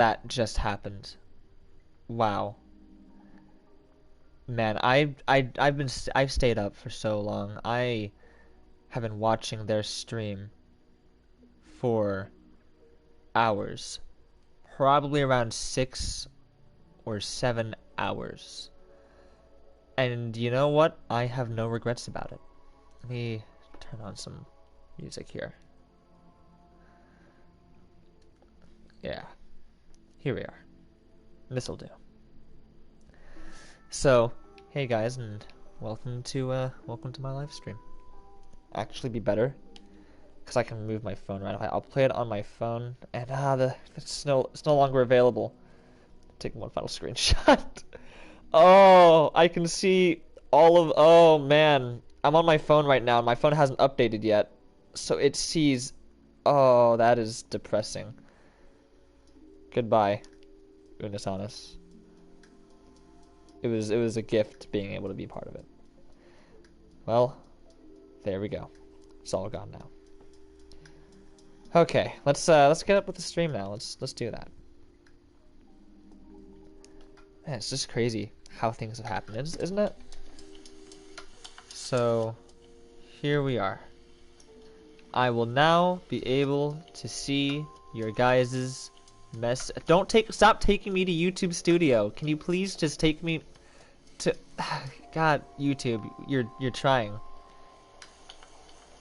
That just happened. Wow. Man, I've stayed up for so long. I have been watching their stream for hours. Probably around 6 or 7 hours. And you know what? I have no regrets about it. Let me turn on some music here. Yeah. Here we are. This'll do. So, hey guys, and welcome to my live stream. Actually, be better because I can move my phone right away. I'll play it on my phone, and it's no longer available. Take one final screenshot. Oh, I can see all of. Oh man, I'm on my phone right now, and my phone hasn't updated yet, so it sees. Oh, that is depressing. Goodbye, Unisanis. It was a gift being able to be part of it. Well, there we go. It's all gone now. Okay, let's get up with the stream now. Let's do that. Man, it's just crazy how things have happened, isn't it? So, here we are. I will now be able to see your guys's mess. Stop taking me to YouTube Studio. Can you please just take me to God, YouTube, you're trying.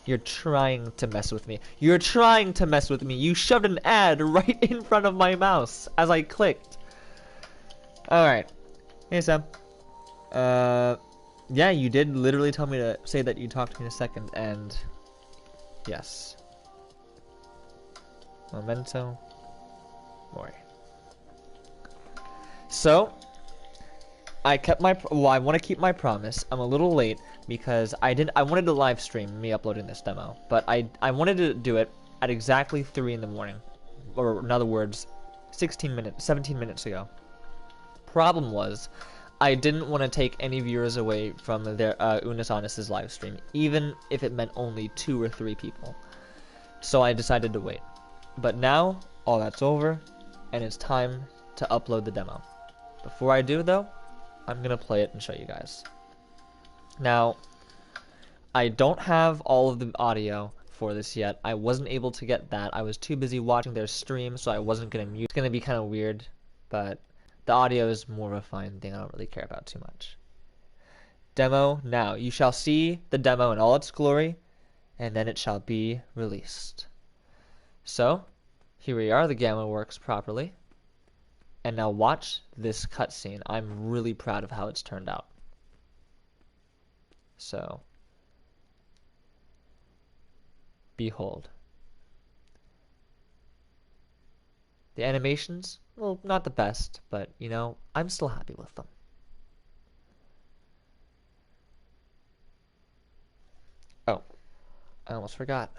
You're trying to mess with me. You're trying to mess with me. You shoved an ad right in front of my mouse as I clicked. Alright. Hey, Sam. Yeah, you did literally tell me to say that you talked to me in a second, and yes. Memento Mori. So, I want to keep my promise. I'm a little late because I wanted to live stream me uploading this demo, but I wanted to do it at exactly 3 in the morning, or in other words, 17 minutes ago. Problem was, I didn't want to take any viewers away from their Unisanis' live stream, even if it meant only 2 or 3 people. So I decided to wait. But now, all that's over, and it's time to upload the demo. Before I do, though, I'm gonna play it and show you guys. Now, I don't have all of the audio for this yet. I wasn't able to get that. I was too busy watching their stream, so I wasn't gonna mute. It's gonna be kind of weird, but the audio is more of a fine thing I don't really care about too much. Demo now. You shall see the demo in all its glory, and then it shall be released. So, here we are. The gamma works properly. And now watch this cutscene. I'm really proud of how it's turned out. So, behold. The animations, well, not the best, but, you know, I'm still happy with them. Oh, I almost forgot.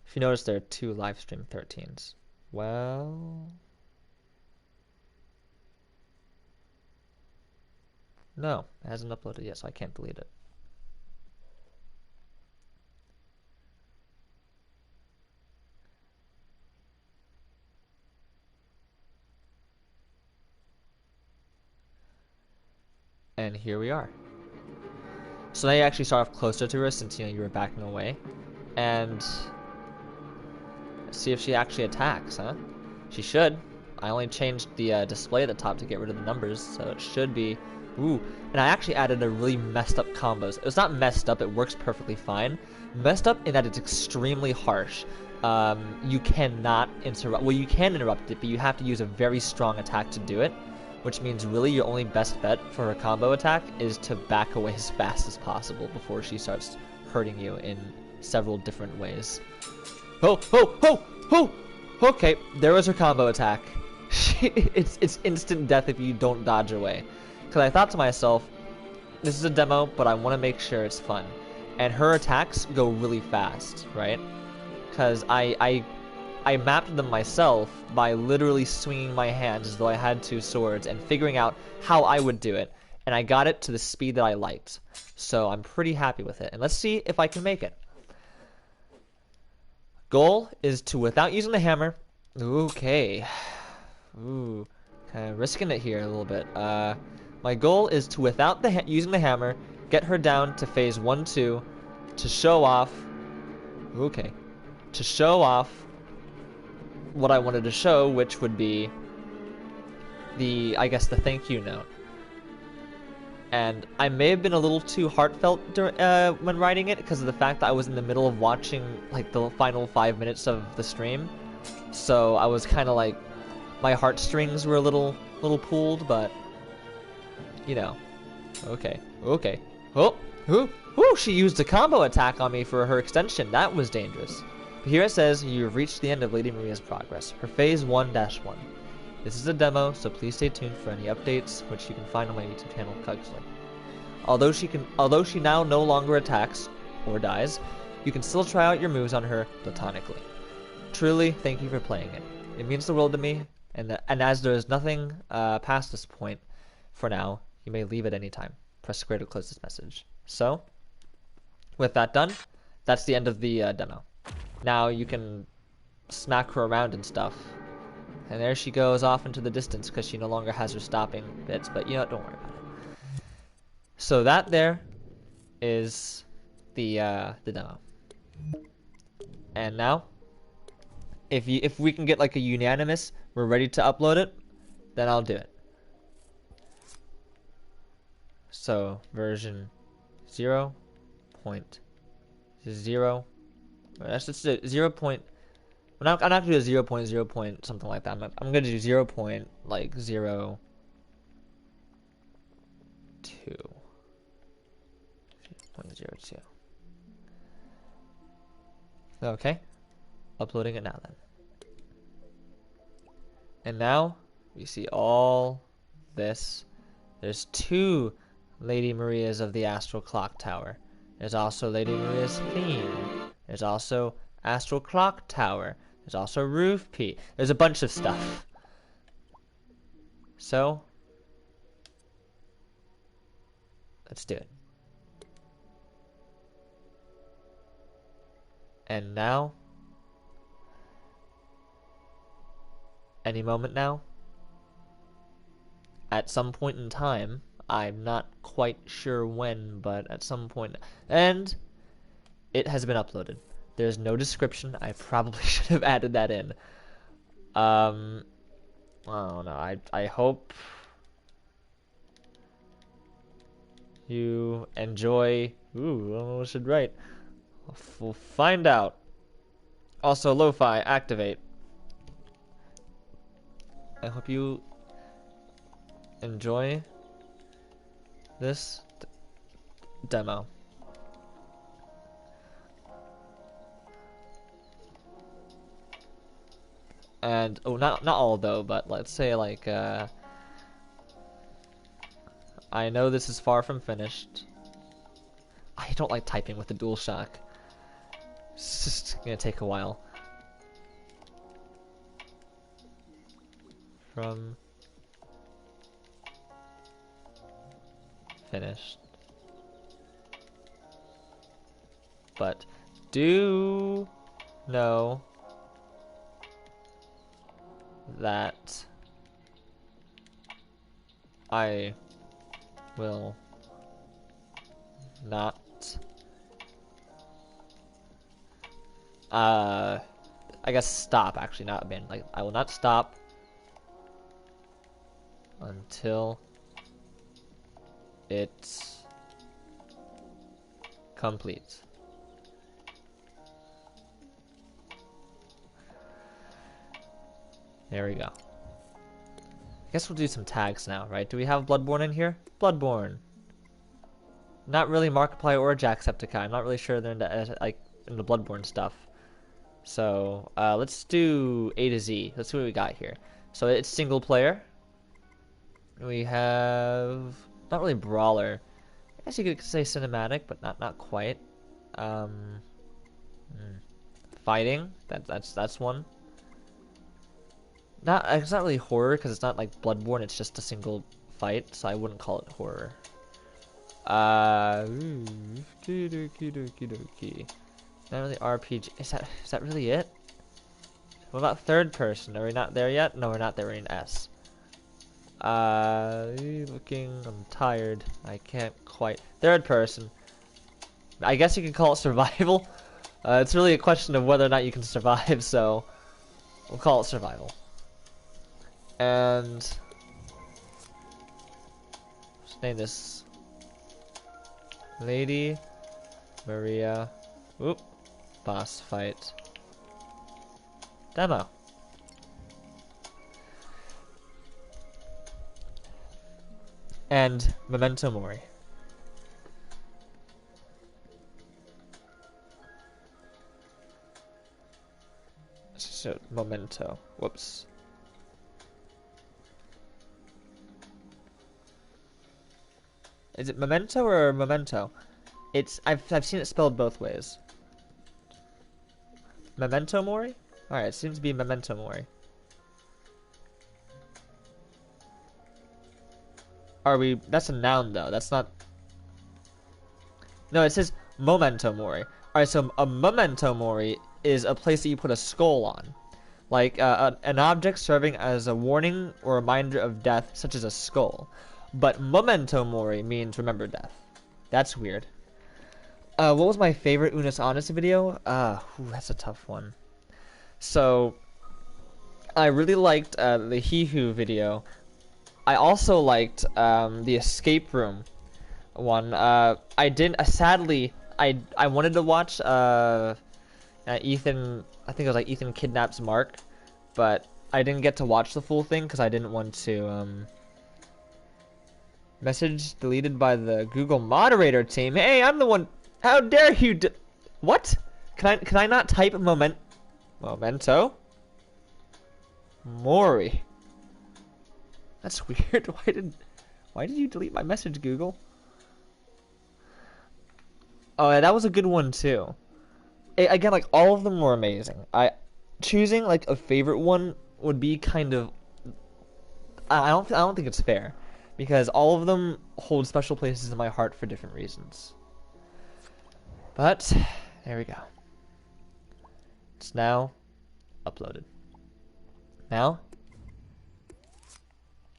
If you notice, there are 2 livestream 13s. Well, no, it hasn't uploaded yet, so I can't delete it. And here we are. So now you actually start off closer to her since, you know, you were backing away. And see if she actually attacks, huh? She should. I only changed the display at the top to get rid of the numbers, so it should be. Ooh, and I actually added a really messed up combos. It's not messed up, it works perfectly fine. Messed up in that it's extremely harsh. You cannot interrupt. Well, you can interrupt it, but you have to use a very strong attack to do it, which means really your only best bet for her combo attack is to back away as fast as possible before she starts hurting you in several different ways. Oh! Okay, there was her combo attack. It's instant death if you don't dodge away. Because I thought to myself, this is a demo, but I want to make sure it's fun. And her attacks go really fast, right? Because I mapped them myself by literally swinging my hands as though I had 2 swords and figuring out how I would do it. And I got it to the speed that I liked. So I'm pretty happy with it. And let's see if I can make it. Goal is to, without using the hammer. Okay. Ooh, kind of risking it here a little bit. My goal is to, without using the hammer, get her down to phase 1-2 to show off. Okay. To show off what I wanted to show, which would be I guess the thank you note. And I may have been a little too heartfelt when writing it because of the fact that I was in the middle of watching like the final 5 minutes of the stream. So I was kind of like, my heartstrings were a little pulled, but you know, okay. Oh, she used a combo attack on me for her extension. That was dangerous. But here it says you've reached the end of Lady Maria's progress, her phase 1-1. This is a demo, so please stay tuned for any updates, which you can find on my YouTube channel, Cugsly. Although she now no longer attacks or dies, you can still try out your moves on her platonically. Truly, thank you for playing it. It means the world to me, and as there is nothing past this point, for now, you may leave at any time. Press square to close this message. So, with that done, that's the end of the demo. Now you can smack her around and stuff. And there she goes off into the distance because she no longer has her stopping bits, but you know what, don't worry about it. So that there is the demo. And now, if we can get like a unanimous, we're ready to upload it, then I'll do it. So version 0.0. That's just 0. I'm not gonna do a 0.0 point something like that. I'm gonna do 0. Like 0.02. Okay, uploading it now then. And now we see all this. There's 2 Lady Marias of the Astral Clock Tower. There's also Lady Maria's theme. There's also Astral Clock Tower. There's also Roof P. There's a bunch of stuff. So, let's do it. And now, any moment now, at some point in time, I'm not quite sure when, but at some point, and it has been uploaded. There's no description. I probably should have added that in. I don't know. I hope you enjoy. Ooh, I don't know what I should write. We'll find out. Also, lo-fi, activate. I hope you enjoy this demo. And not all though, but let's say like I know this is far from finished. I don't like typing with the DualShock. It's just gonna take a while. From finished. But do know that I will not I guess stop, actually, not abandon. Like, I will not stop until it's complete. There we go. I guess we'll do some tags now, right? Do we have Bloodborne in here? Bloodborne. Not really Markiplier or Jacksepticeye. I'm not really sure they're into, into Bloodborne stuff. So, let's do A to Z. Let's see what we got here. So, it's single player. We have... not really Brawler. I guess you could say cinematic, but not quite. Fighting. That's one. It's not really horror because it's not like Bloodborne. It's just a single fight, so I wouldn't call it horror. Not really RPG. Is that really it? What about third person? Are we not there yet? No, we're not there. We're in S. Looking. I'm tired. I can't quite. Third person. I guess you could call it survival. It's really a question of whether or not you can survive, so we'll call it survival. And let's name this Lady Maria. Oop. Boss fight. Demo. And Memento Mori. So, Memento. Whoops. Is it Memento or Memento? I've seen it spelled both ways. Memento Mori? Alright, it seems to be Memento Mori. Are we... That's a noun, though. That's not... No, it says Memento Mori. Alright, so a Memento Mori is a place that you put a skull on. Like, an object serving as a warning or reminder of death, such as a skull. But Memento Mori means remember death. That's weird. What was my favorite Unus Annus video? That's a tough one. So, I really liked the He Who video. I also liked the escape room one. I didn't. Sadly, I wanted to watch Ethan. I think it was like Ethan kidnaps Mark, but I didn't get to watch the full thing because I didn't want to. Message deleted by the Google moderator team. Hey, I'm the one. How dare you? What? Can I not type Memento Mori? That's weird. Why did you delete my message, Google? Oh, yeah, that was a good one too. Again, like all of them were amazing. Choosing like a favorite one would be kind of. I don't think it's fair, because all of them hold special places in my heart for different reasons. But there we go. It's now uploaded. Now,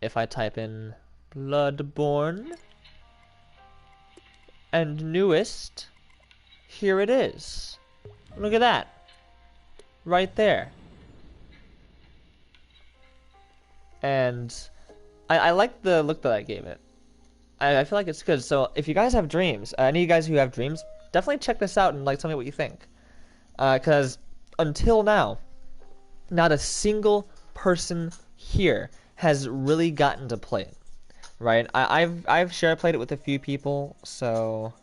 if I type in Bloodborne and newest, here it is. Look at that. Right there. And I like the look that I gave it. I feel like it's good. So if you guys have dreams, any of you guys who have dreams, definitely check this out and like tell me what you think. Because until now, not a single person here has really gotten to play it, right? I've share played it with a few people, so.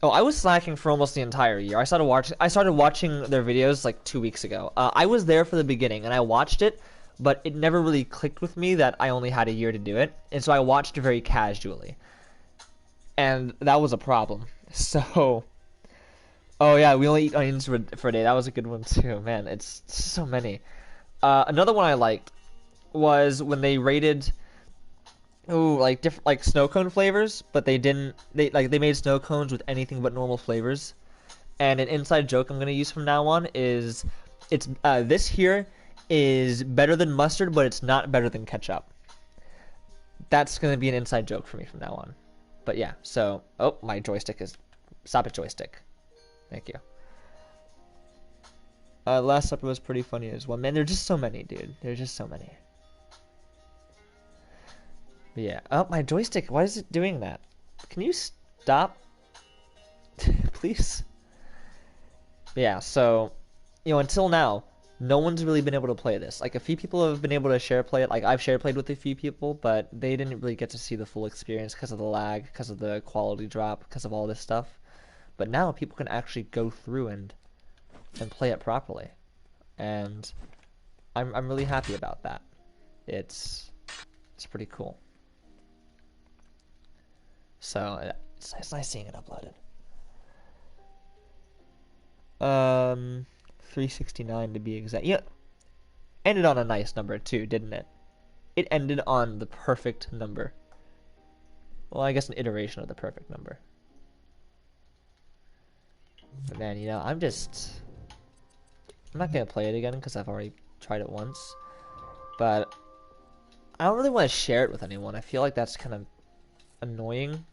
Oh, I was slacking for almost the entire year. I started watching their videos like 2 weeks ago. I was there for the beginning and I watched it, but it never really clicked with me that I only had a year to do it, and so I watched it very casually, and that was a problem. So. Oh yeah, we only eat onions for a day. That was a good one too, man. It's so many. Another one I liked was when they rated, like different like snow cone flavors, but they made snow cones with anything but normal flavors. And an inside joke I'm gonna use from now on is, this here is better than mustard, but it's not better than ketchup. That's gonna be an inside joke for me from now on. But yeah, so my joystick is stop it, joystick. Thank you. Last Supper was pretty funny as well. Man, there's just so many, dude. There's just so many. But yeah. Oh, my joystick. Why is it doing that? Can you stop? Please? But yeah, so, until now, no one's really been able to play this. Like, a few people have been able to share play it. Like, I've share played with a few people, but they didn't really get to see the full experience because of the lag, because of the quality drop, because of all this stuff. But now people can actually go through and play it properly, and I'm really happy about that. It's pretty cool. So it's nice seeing it uploaded. 369 to be exact. Yeah, ended on a nice number too, didn't it? It ended on the perfect number. Well, I guess an iteration of the perfect number. But man, you know, I'm not gonna play it again because I've already tried it once. But I don't really want to share it with anyone. I feel like that's kind of annoying.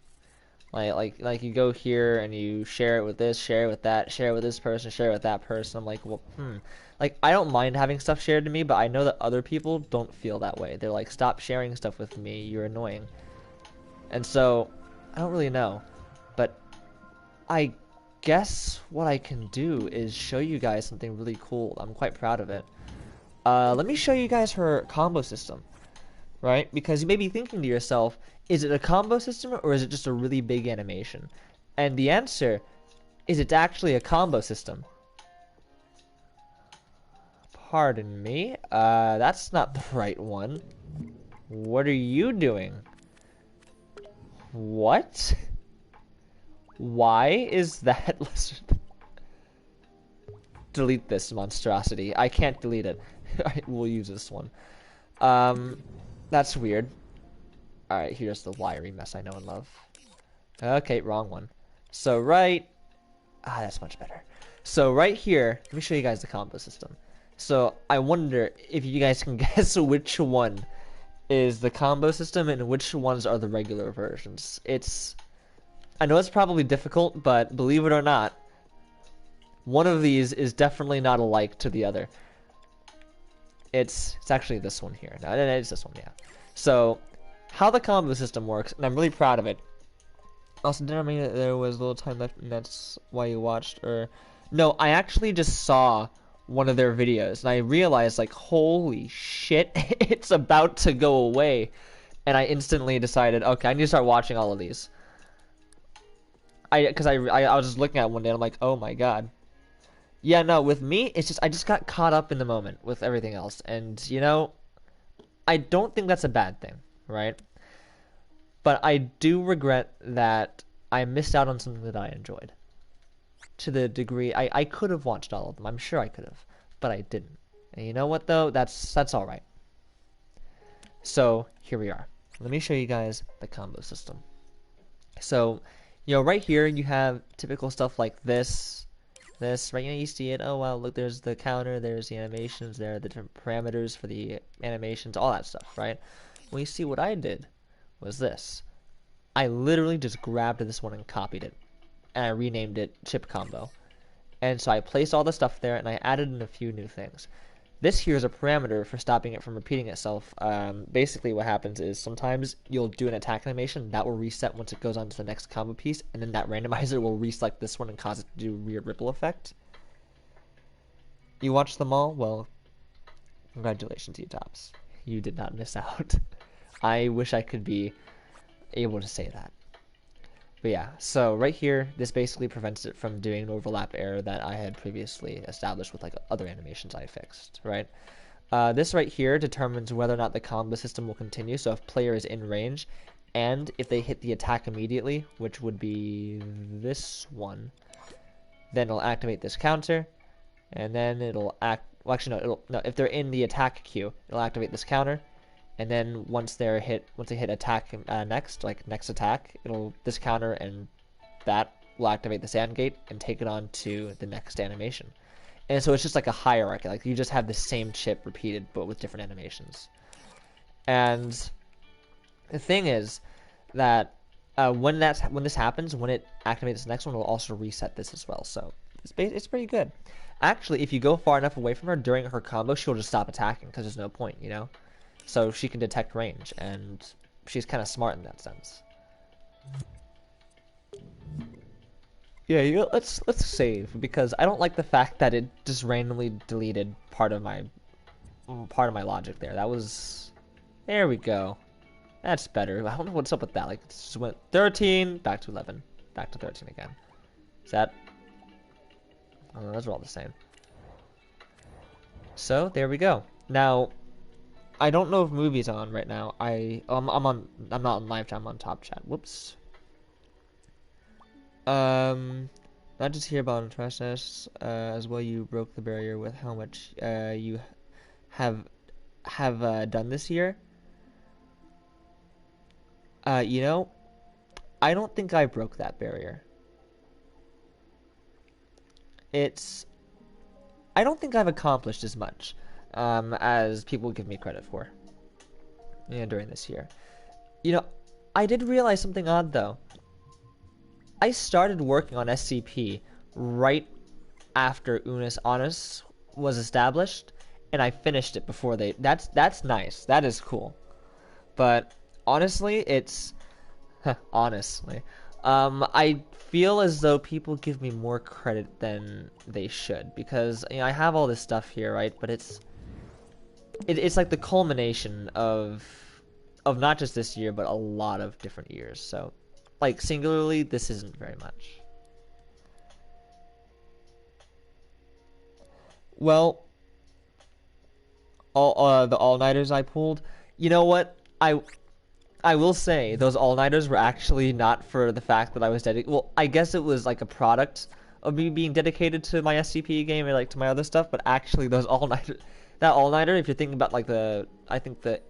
Like you go here and you share it with this, share it with that, share it with this person, share it with that person. I'm like, well, Like, I don't mind having stuff shared to me, but I know that other people don't feel that way. They're like, stop sharing stuff with me, you're annoying. And so, I don't really know. But I guess what I can do is show you guys something really cool. I'm quite proud of it. Let me show you guys her combo system. Right? Because you may be thinking to yourself, is it a combo system or is it just a really big animation? And the answer is it's actually a combo system. Pardon me, that's not the right one. What are you doing? What? Why is that? Let's delete this monstrosity. I can't delete it. We'll use this one. That's weird. Alright, here's the wiry mess I know and love. Okay, wrong one. So that's much better. So right here, let me show you guys the combo system. So I wonder if you guys can guess which one is the combo system and which ones are the regular versions. I know it's probably difficult, but believe it or not, one of these is definitely not alike to the other. It's actually this one here. No, it's this one, yeah. So how the combo system works, and I'm really proud of it. Also, didn't mean that there was a little time left, and that's why you watched, or... No, I actually just saw one of their videos, and I realized, like, holy shit, it's about to go away. And I instantly decided, okay, I need to start watching all of these. Because I was just looking at it one day, and I'm like, oh my god. Yeah, no, with me, it's just, I just got caught up in the moment with everything else, and, you know, I don't think that's a bad thing. Right? But I do regret that I missed out on something that I enjoyed. To the degree I could have watched all of them. I'm sure I could have, but I didn't. And you know what though? That's all right. So here we are. Let me show you guys the combo system. So, you know, right here you have typical stuff like this, right? You know, you see it. Oh wow, look, there's the counter, there's the animations, there are the different parameters for the animations, all that stuff, right? Well, you see what I did was this. I literally just grabbed this one and copied it. And I renamed it Chip Combo. And so I placed all the stuff there and I added in a few new things. This here is a parameter for stopping it from repeating itself. Basically what happens is sometimes you'll do an attack animation that will reset once it goes on to the next combo piece, and then that randomizer will reselect this one and cause it to do a weird ripple effect. You watched them all? Well, congratulations, you tops. You did not miss out. I wish I could be able to say that. But yeah, so right here, this basically prevents it from doing an overlap error that I had previously established with like other animations I fixed, right? This right here determines whether or not the combo system will continue. So if player is in range, and if they hit the attack immediately, which would be this one, then it'll activate this counter, and then it'll well, actually no, if they're in the attack queue, it'll activate this counter. And then once they hit attack next, like next attack, this counter and that will activate the sand gate and take it on to the next animation. And so it's just like a hierarchy, like you just have the same chip repeated but with different animations. And the thing is that when this happens, when it activates the next one, it'll also reset this as well. So it's pretty good. Actually, if you go far enough away from her during her combo, she'll just stop attacking because there's no point, you know. So she can detect range, and she's kind of smart in that sense. Yeah, you know, let's save, because I don't like the fact that it just randomly deleted part of my logic there. There we go. That's better. I don't know what's up with that. Like, it just went 13 back to 11, back to 13 again. Is that? Oh, those are all the same. So there we go. Now, I don't know if movie's on right now. I'm not on live chat, I'm on top chat. Whoops. Not just hear about process as well. You broke the barrier with how much you have done this year. You know, I don't think I broke that barrier. it's... I don't think I've accomplished as much as people give me credit for, during this year. I did realize something odd, though. I started working on SCP right after Unus Annus was established, and I finished it before they... That's nice. That is cool. But honestly, it's... honestly. I feel as though people give me more credit than they should, because I have all this stuff here, right? But it's like the culmination of not just this year, but a lot of different years. So, like, singularly, this isn't very much. Well, the all-nighters I pulled, you know what? I will say those all-nighters were actually not for the fact that I was dedicated. Well, I guess it was like a product of me being dedicated to my SCP game or like to my other stuff, but actually those all-nighters, that all-nighter, if you're thinking about like I think the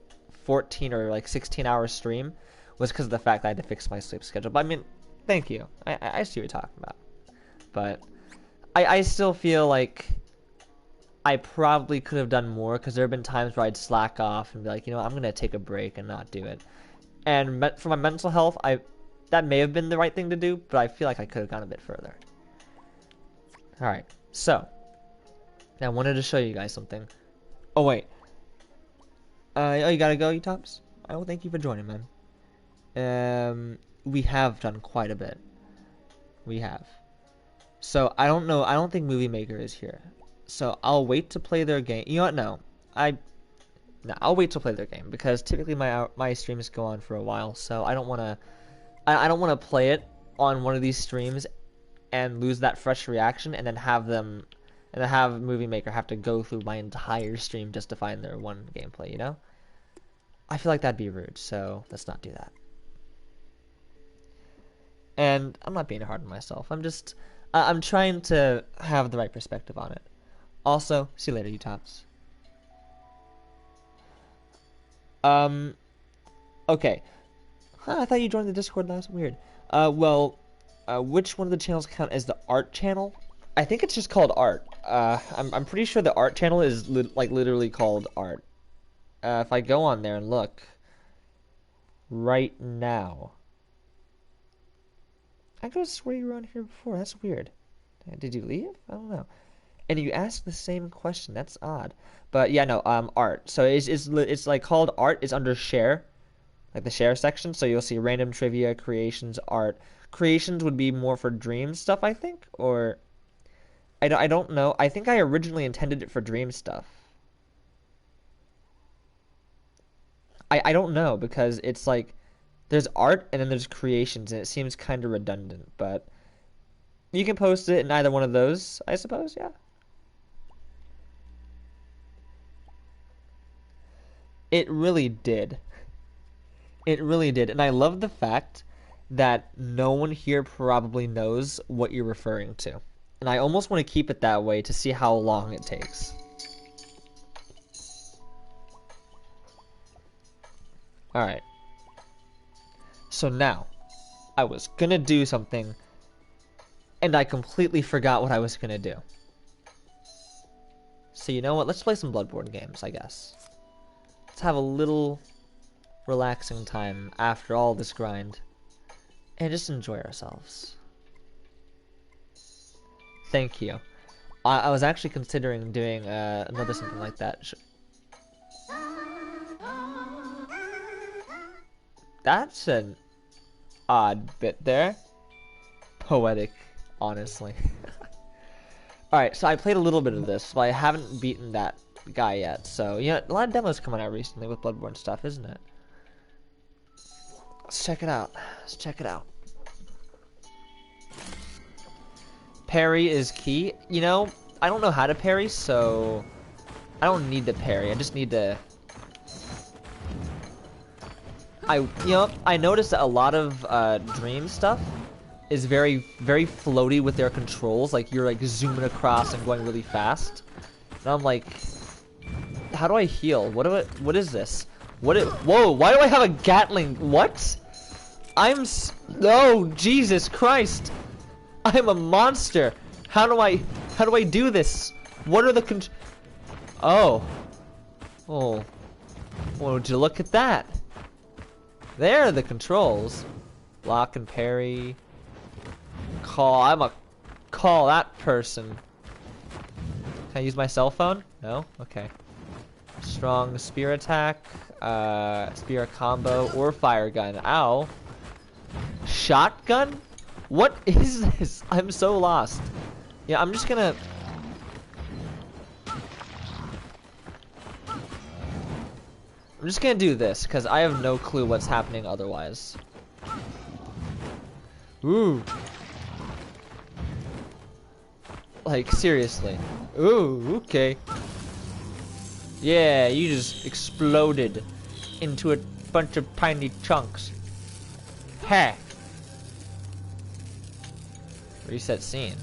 14 or like 16-hour stream was because of the fact that I had to fix my sleep schedule. But I mean, thank you. I see what you're talking about. But I still feel like I probably could have done more, because there have been times where I'd slack off and be like, I'm going to take a break and not do it. And for my mental health, that may have been the right thing to do, but I feel like I could have gone a bit further. Alright, so I wanted to show you guys something. Oh, wait. You gotta go, you tops? Oh, thank you for joining, man. We have done quite a bit. We have. So, I don't think Movie Maker is here. So, I'll wait to play their game. You know what? No, I'll wait to play their game, because typically my streams go on for a while, so I don't want to play it on one of these streams and lose that fresh reaction, and then have Movie Maker have to go through my entire stream just to find their one gameplay, I feel like that'd be rude, so let's not do that. And I'm not being hard on myself. I'm trying to have the right perspective on it. Also, see you later, you tops. Okay. I thought you joined the Discord last. Weird. Which one of the channels count as the art channel? I think it's just called art. I'm pretty sure the art channel is literally called art. If I go on there and look right now, I could have swear you were on here before. That's weird. Did you leave? I don't know. And you asked the same question. That's odd. But yeah, no, art. So it's like called art. It's under share, like the share section. So you'll see random trivia, creations, art. Creations would be more for dream stuff, I think, or I don't know. I think I originally intended it for dream stuff. I don't know, because it's like there's art and then there's creations, and it seems kind of redundant. But you can post it in either one of those, I suppose. Yeah. It really did. It really did. And I love the fact that no one here probably knows what you're referring to. And I almost want to keep it that way to see how long it takes. Alright. So now, I was gonna do something, and I completely forgot what I was gonna do. So you know what? Let's play some Bloodborne games, I guess. Let's have a little relaxing time after all this grind, and just enjoy ourselves. Thank you. I was actually considering doing another something like that. That's an odd bit there. Poetic, honestly. Alright, so I played a little bit of this, but I haven't beaten that guy yet. So, a lot of demos coming out recently with Bloodborne stuff, isn't it? Let's check it out. Let's check it out. Parry is key. I don't know how to parry, so I don't need to parry. I just need to... I noticed that a lot of Dream stuff is very, very floaty with their controls. Like, you're like zooming across and going really fast. And I'm like, how do I heal? What is this? Whoa, why do I have a Gatling? What? Oh, Jesus Christ. I'm a monster. How do How do I do this? What are the Oh. Oh. Well, would you look at that? There are the controls. Block and parry. Call that person. Can I use my cell phone? No? Okay. Strong spear attack, spear combo, or fire gun. Ow. Shotgun? What is this? I'm so lost. Yeah, I'm just gonna... do this, because I have no clue what's happening otherwise. Ooh. Like, seriously. Ooh, okay. Yeah, you just exploded into a bunch of tiny chunks. Heh. Reset scene.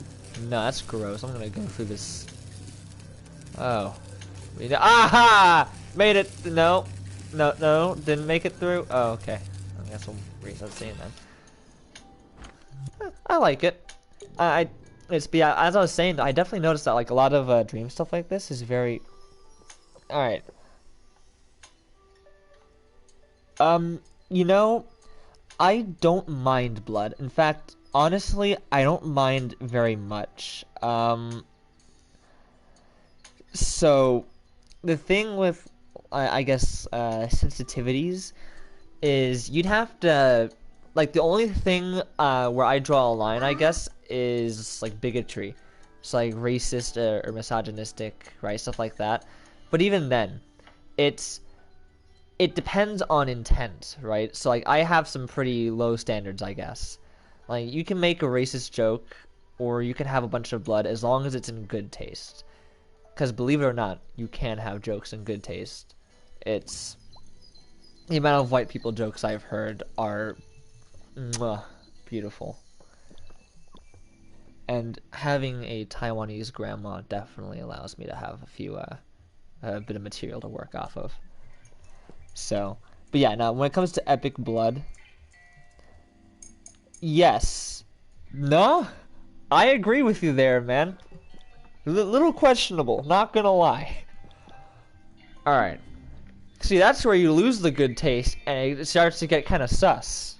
No, that's gross. I'm gonna go through this. Oh. Aha! Made it. No. No. Didn't make it through. Oh, okay. I guess we'll reset scene then. I like it. As I was saying, I definitely noticed that like a lot of dream stuff like this is very. All right. You know, I don't mind blood. In fact, honestly, I don't mind very much. So the thing with, I guess, sensitivities is you'd have to, like, the only thing where I draw a line, I guess, is like bigotry. It's like racist or misogynistic, right? Stuff like that. But even then, it depends on intent, right? So like I have some pretty low standards, I guess. Like you can make a racist joke or you can have a bunch of blood as long as it's in good taste. Because believe it or not, you can have jokes in good taste. It's the amount of white people jokes I've heard are beautiful. And having a Taiwanese grandma definitely allows me to have a bit of material to work off of. So, but yeah, now when it comes to epic blood, yes, no, I agree with you there, man. Little questionable, not gonna lie. All right, see, that's where you lose the good taste and it starts to get kind of sus.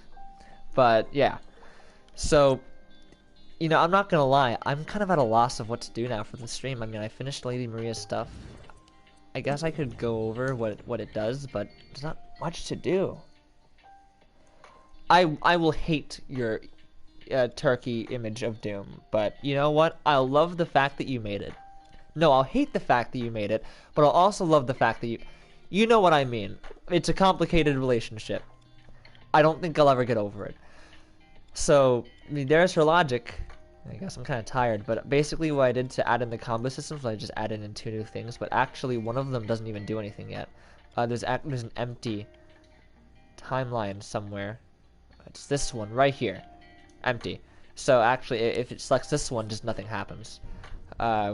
But yeah, so you know, I'm not gonna lie, I'm kind of at a loss of what to do now for the stream. I mean, I finished Lady Maria's stuff. I guess I could go over what it does, but there's not much to do. I will hate your turkey image of Doom, but you know what? I'll love the fact that you made it. No, I'll hate the fact that you made it, but I'll also love the fact that you know what I mean. It's a complicated relationship. I don't think I'll ever get over it. So, I mean, there's her logic. I guess I'm kind of tired, but basically what I did to add in the combo systems was I just added in 2 new things, but actually one of them doesn't even do anything yet. There's an empty timeline somewhere. It's this one right here. Empty. So actually, if it selects this one, just nothing happens.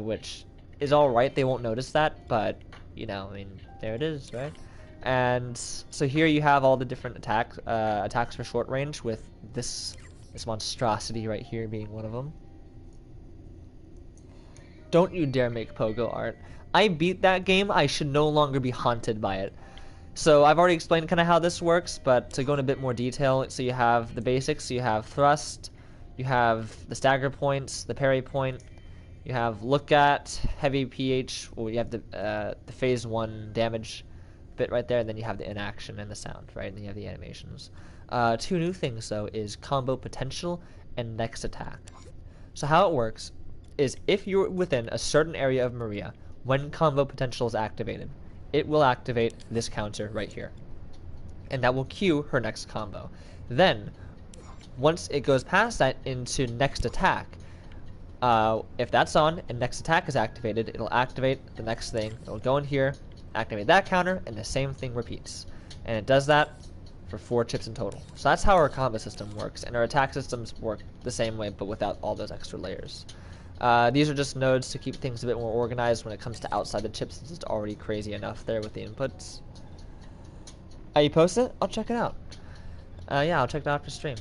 Which is alright, they won't notice that, but, you know, I mean, there it is, right? And so here you have all the different attacks for short range, with this monstrosity right here being one of them. Don't you dare make pogo art. I beat that game, I should no longer be haunted by it. So I've already explained kind of how this works, but to go in a bit more detail, so you have the basics, so you have thrust, you have the stagger points, the parry point, you have look at, heavy pH, or you have the phase 1 damage bit right there, and then you have the inaction and the sound, right, and then you have the animations. 2 new things though is combo potential and next attack. So how it works is if you're within a certain area of Maria, when combo potential is activated, it will activate this counter right here. And that will cue her next combo. Then, once it goes past that into next attack, if that's on and next attack is activated, it'll activate the next thing. It'll go in here, activate that counter, and the same thing repeats. And it does that for 4 chips in total. So that's how our combo system works, and our attack systems work the same way, but without all those extra layers. These are just nodes to keep things a bit more organized when it comes to outside the chips, since it's already crazy enough there with the inputs. You post it? I'll check it out. Yeah, I'll check it out after stream.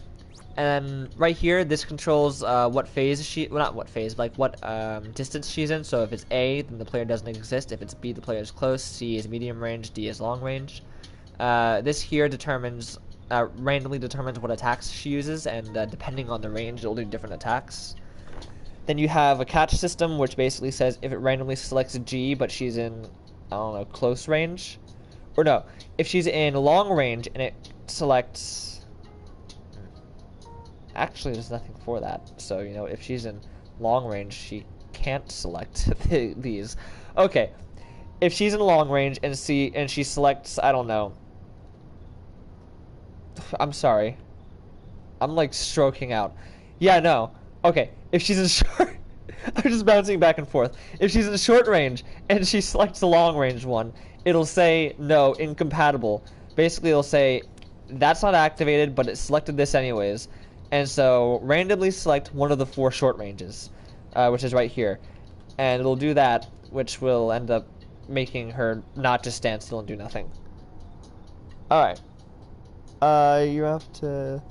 And right here, this controls what phase well, not what phase, but like what distance she's in. So if it's A, then the player doesn't exist. If it's B, the player is close. C is medium range. D is long range. This here determines, randomly determines what attacks she uses, and depending on the range, it'll do different attacks. Then you have a catch system, which basically says if it randomly selects G, but she's in, I don't know, close range. Or no, if she's in long range and it selects... Actually, there's nothing for that. So, you know, if she's in long range, she can't select these. Okay, if she's in long range and she selects, I don't know. I'm sorry. I'm like stroking out. Yeah, no. Okay, if she's in short... I'm just bouncing back and forth. If she's in short range and she selects the long range one, it'll say, no, incompatible. Basically, it'll say, that's not activated, but it selected this anyways. And so, randomly select one of the 4 short ranges, which is right here. And it'll do that, which will end up making her not just stand still and do nothing. Alright. You have to...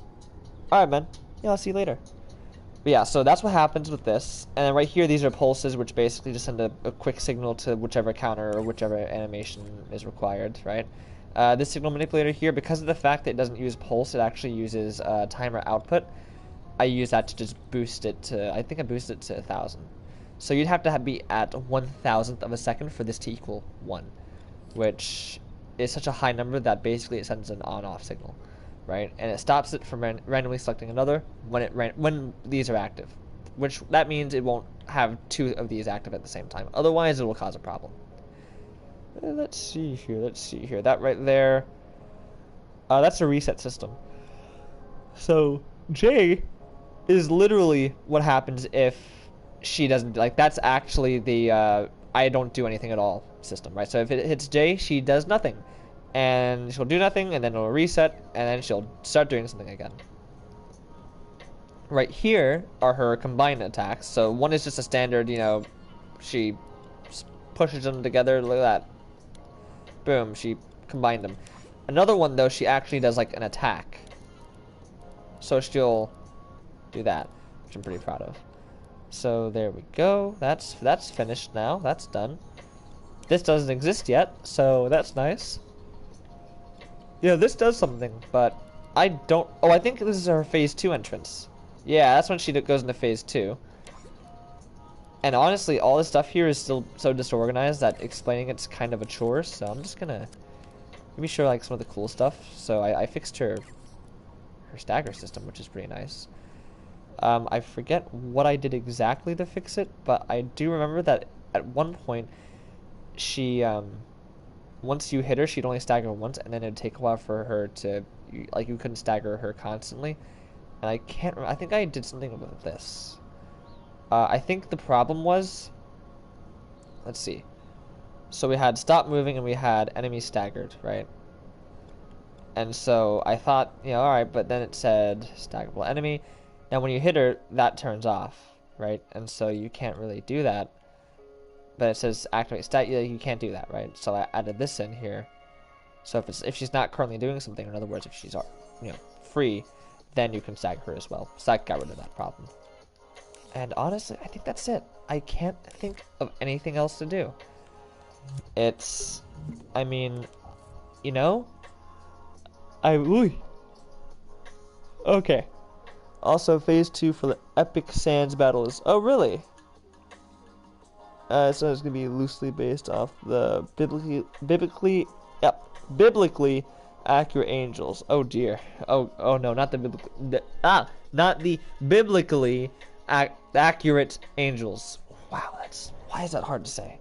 Alright, man. Yeah, I'll see you later. But yeah, so that's what happens with this. And then right here, these are pulses, which basically just send a quick signal to whichever counter or whichever animation is required, right? This signal manipulator here, because of the fact that it doesn't use pulse, it actually uses timer output. I use that to just boost it to, I think I boosted it to 1,000. So you'd have to be at 1,000th of a second for this to equal 1, which is such a high number that basically it sends an on-off signal, right? And it stops it from randomly selecting another when these are active, which that means it won't have 2 of these active at the same time. Otherwise, it will cause a problem. Let's see here. That right there, that's a reset system. So J is literally what happens if she doesn't, like, that's actually the I don't do anything at all system, right? So if it hits J, she does nothing, and she'll do nothing, and then it'll reset, and then she'll start doing something again. Right here are her combined attacks. So one is just a standard, you know, she pushes them together, look at that. Boom, she combined them. Another one, though, she actually does, like, an attack. So she'll do that, which I'm pretty proud of. So there we go. That's finished now. That's done. This doesn't exist yet, so that's nice. Yeah, this does something, but I don't... Oh, I think this is her Phase 2 entrance. Yeah, that's when she goes into Phase 2. And honestly, all this stuff here is still so disorganized that explaining it's kind of a chore, so I'm just gonna maybe show like some of the cool stuff. So I fixed her stagger system, which is pretty nice. I forget what I did exactly to fix it, but I do remember that at one point she once you hit her, she'd only stagger once, and then it'd take a while for her to, like, you couldn't stagger her constantly. And I can't remember, I think I did something with this. I think the problem was, let's see. So we had stop moving and we had enemy staggered, right? And so I thought, you know, alright, but then it said staggerable enemy. Now when you hit her, that turns off, right? And so you can't really do that. But it says activate stat, you can't do that, right? So I added this in here. So if she's not currently doing something, in other words, if she's, you know, free, then you can stagger her as well. So that got rid of that problem. And honestly, I think that's it. I can't think of anything else to do. It's, I mean, you know, okay. Also, Phase 2 for the Epic Sands battle is, oh really? So it's going to be loosely based off the biblically accurate angels. Oh dear. Oh no, not the biblically accurate angels. Wow, why is that hard to say?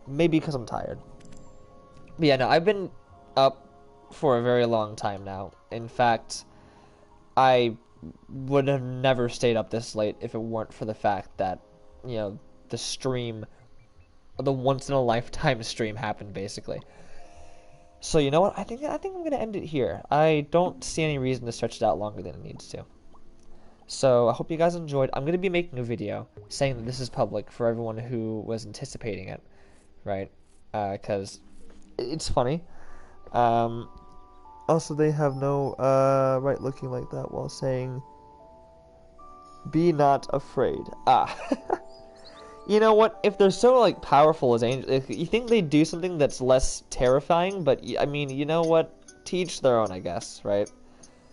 Maybe because I'm tired. But yeah, no, I've been up for a very long time now. In fact, I would have never stayed up this late if it weren't for the fact that, you know, the stream, the once in a lifetime stream happened basically. So you know what? I think I'm gonna end it here. I don't see any reason to stretch it out longer than it needs to. So I hope you guys enjoyed. I'm gonna be making a video saying that this is public for everyone who was anticipating it, right? Because it's funny. Also, they have no right looking like that while saying Be not afraid. Ah. You know what? If they're so, like, powerful as angels, if you think they'd do something that's less terrifying, but, I mean, you know what? Teach their own, I guess, right?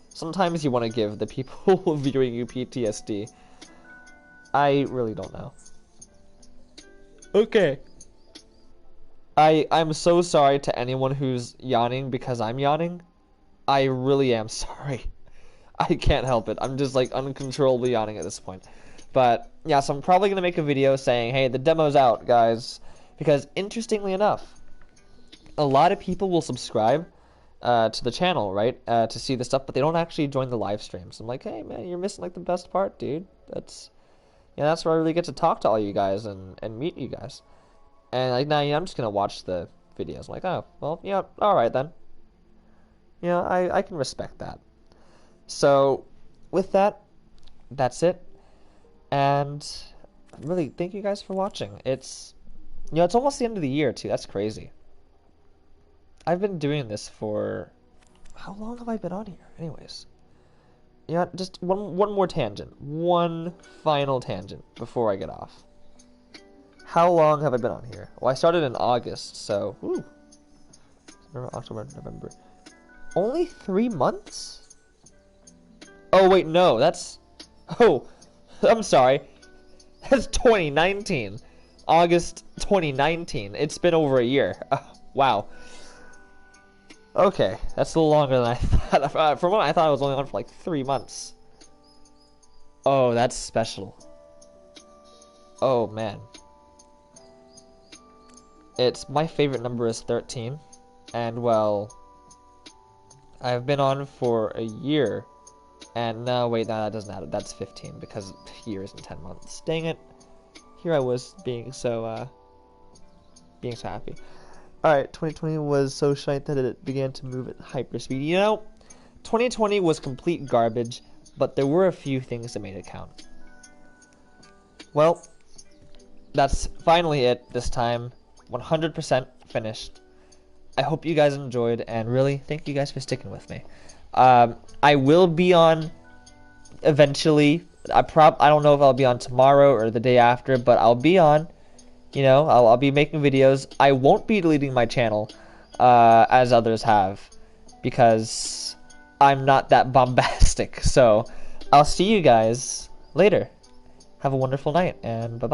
Sometimes you want to give the people viewing you PTSD. I really don't know. Okay. I'm so sorry to anyone who's yawning because I'm yawning. I really am sorry. I can't help it. I'm just, like, uncontrollably yawning at this point. But, yeah, so I'm probably going to make a video saying, hey, the demo's out, guys. Because, interestingly enough, a lot of people will subscribe to the channel, right, to see the stuff, but they don't actually join the live streams. I'm like, hey, man, you're missing, like, the best part, dude. That's where I really get to talk to all you guys and meet you guys. And, like, now, I'm just going to watch the videos. I'm like, oh, well, yeah, all right, then. I can respect that. So, with that, that's it. And really, thank you guys for watching. It's almost the end of the year too. That's crazy. I've been doing this for how long have I been on here? Anyways, just one more tangent, one final tangent before I get off. How long have I been on here? Well, I started in August, so September, October, November. Only 3 months? Oh wait, no, that's I'm sorry. That's 2019. August 2019. It's been over a year. Wow. Okay, that's a little longer than I thought. From what I thought, it was only on for like 3 months. Oh, that's special. Oh, man. My favorite number is 13. And, well, I've been on for a year. And no, wait, no, that doesn't add up. That's 15 because years and 10 months. Dang it. Here I was being so happy. Alright, 2020 was so shite that it began to move at hyperspeed. 2020 was complete garbage, but there were a few things that made it count. Well, that's finally it this time. 100% finished. I hope you guys enjoyed, and really, thank you guys for sticking with me. I will be on eventually. I don't know if I'll be on tomorrow or the day after, but I'll be on. I'll be making videos. I won't be deleting my channel, as others have, because I'm not that bombastic. So, I'll see you guys later. Have a wonderful night, and bye-bye.